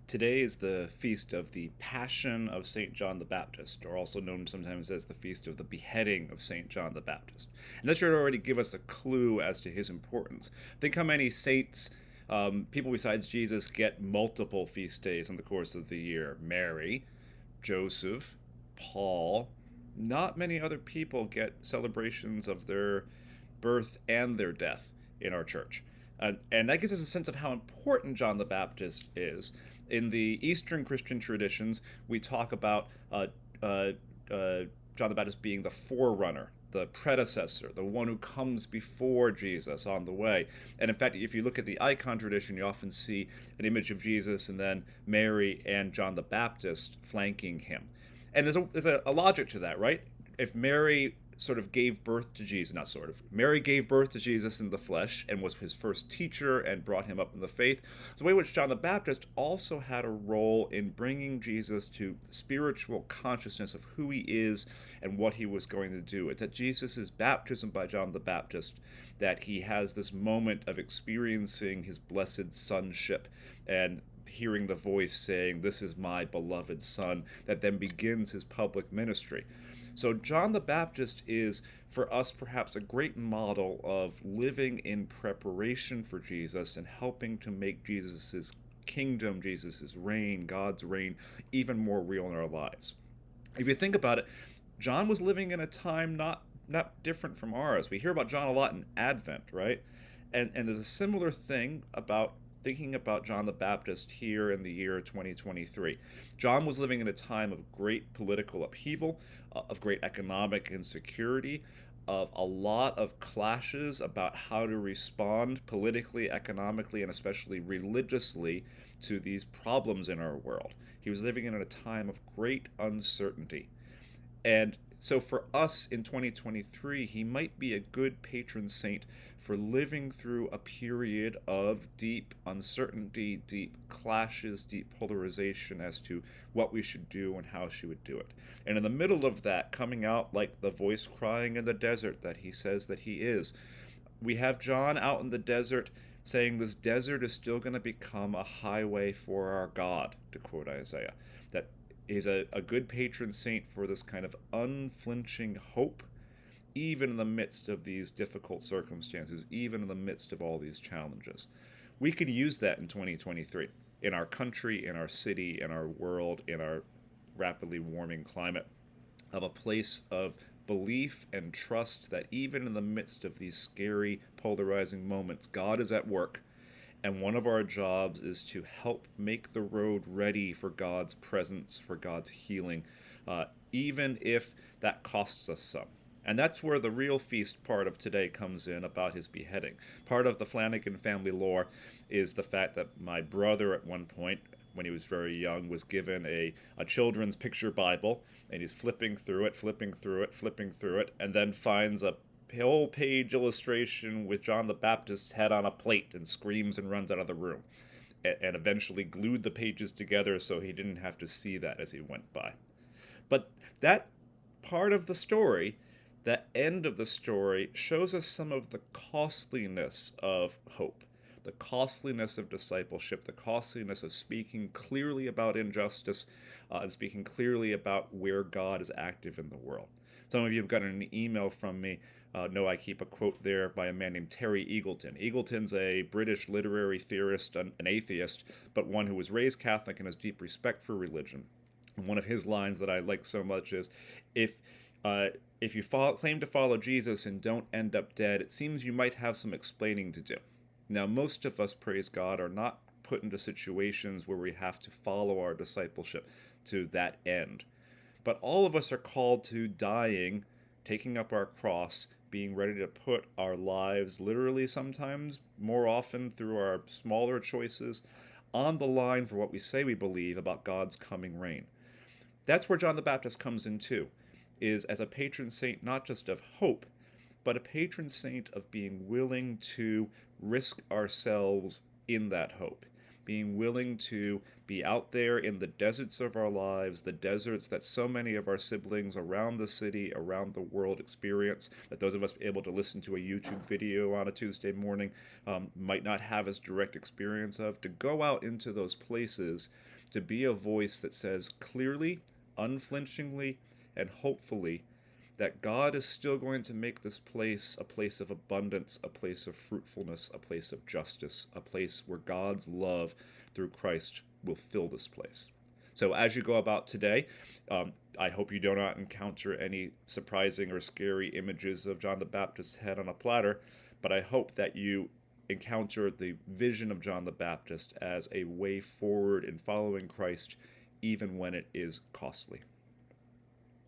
Today is the feast of the Passion of St. John the Baptist, or also known sometimes as the feast of the beheading of St. John the Baptist. And that should already give us a clue as to his importance. Think how many saints, people besides Jesus, get multiple feast days in the course of the year. Mary, Joseph, Paul. Not many other people get celebrations of their birth and their death in our church. And that gives us a sense of how important John the Baptist is. In the Eastern Christian traditions, we talk about uh, John the Baptist being the forerunner, the predecessor, the one who comes before Jesus on the way. And in fact, if you look at the icon tradition, you often see an image of Jesus and then Mary and John the Baptist flanking him. And there's a logic to that, right? If Mary sort of gave birth to Jesus, not sort of, Mary gave birth to Jesus in the flesh and was his first teacher and brought him up in the faith, the way in which John the Baptist also had a role in bringing Jesus to spiritual consciousness of who he is and what he was going to do. It's at Jesus' baptism by John the Baptist that he has this moment of experiencing his blessed sonship and hearing the voice saying, "This is my beloved son," that then begins his public ministry. So, John the Baptist is, for us, perhaps a great model of living in preparation for Jesus and helping to make Jesus' kingdom, Jesus' reign, God's reign, even more real in our lives. If you think about it, John was living in a time not different from ours. We hear about John a lot in Advent, right? And there's a similar thing about thinking about John the Baptist here in the year 2023. John was living in a time of great political upheaval, of great economic insecurity, of a lot of clashes about how to respond politically, economically, and especially religiously to these problems in our world. He was living in a time of great uncertainty. And so for us in 2023, he might be a good patron saint for living through a period of deep uncertainty, deep clashes, deep polarization as to what we should do and how she would do it. And in the middle of that, coming out like the voice crying in the desert that he says that he is, we have John out in the desert saying this desert is still going to become a highway for our God, to quote Isaiah. That is a good patron saint for this kind of unflinching hope, even in the midst of these difficult circumstances, even in the midst of all these challenges. We could use that in 2023 in our country, in our city, in our world, in our rapidly warming climate, of a place of belief and trust that even in the midst of these scary, polarizing moments, God is at work. And one of our jobs is to help make the road ready for God's presence, for God's healing, even if that costs us some. And that's where the real feast part of today comes in about his beheading. Part of the Flanagan family lore is the fact that my brother, at one point, when he was very young, was given a children's picture Bible, and he's flipping through it, flipping through it, flipping through it, and then finds a whole page illustration with John the Baptist's head on a plate and screams and runs out of the room. And eventually glued the pages together so he didn't have to see that as he went by. But that part of the story, that end of the story, shows us some of the costliness of hope, the costliness of discipleship, the costliness of speaking clearly about injustice, and speaking clearly about where God is active in the world. Some of you have gotten an email from me. Know I keep a quote there by a man named Terry Eagleton. Eagleton's a British literary theorist, an atheist, but one who was raised Catholic and has deep respect for religion. And one of his lines that I like so much is, if if you claim to follow Jesus and don't end up dead, it seems you might have some explaining to do. Now, most of us, praise God, are not put into situations where we have to follow our discipleship to that end. But all of us are called to dying, taking up our cross, being ready to put our lives, literally sometimes, more often through our smaller choices, on the line for what we say we believe about God's coming reign. That's where John the Baptist comes in too, is as a patron saint not just of hope, but a patron saint of being willing to risk ourselves in that hope, being willing to be out there in the deserts of our lives, the deserts that so many of our siblings around the city, around the world experience, that those of us able to listen to a YouTube video on a Tuesday morning might not have as direct experience of, to go out into those places to be a voice that says clearly, unflinchingly, and hopefully that God is still going to make this place a place of abundance, a place of fruitfulness, a place of justice, a place where God's love through Christ will fill this place. So as you go about today, I hope you do not encounter any surprising or scary images of John the Baptist's head on a platter, but I hope that you encounter the vision of John the Baptist as a way forward in following Christ, even when it is costly.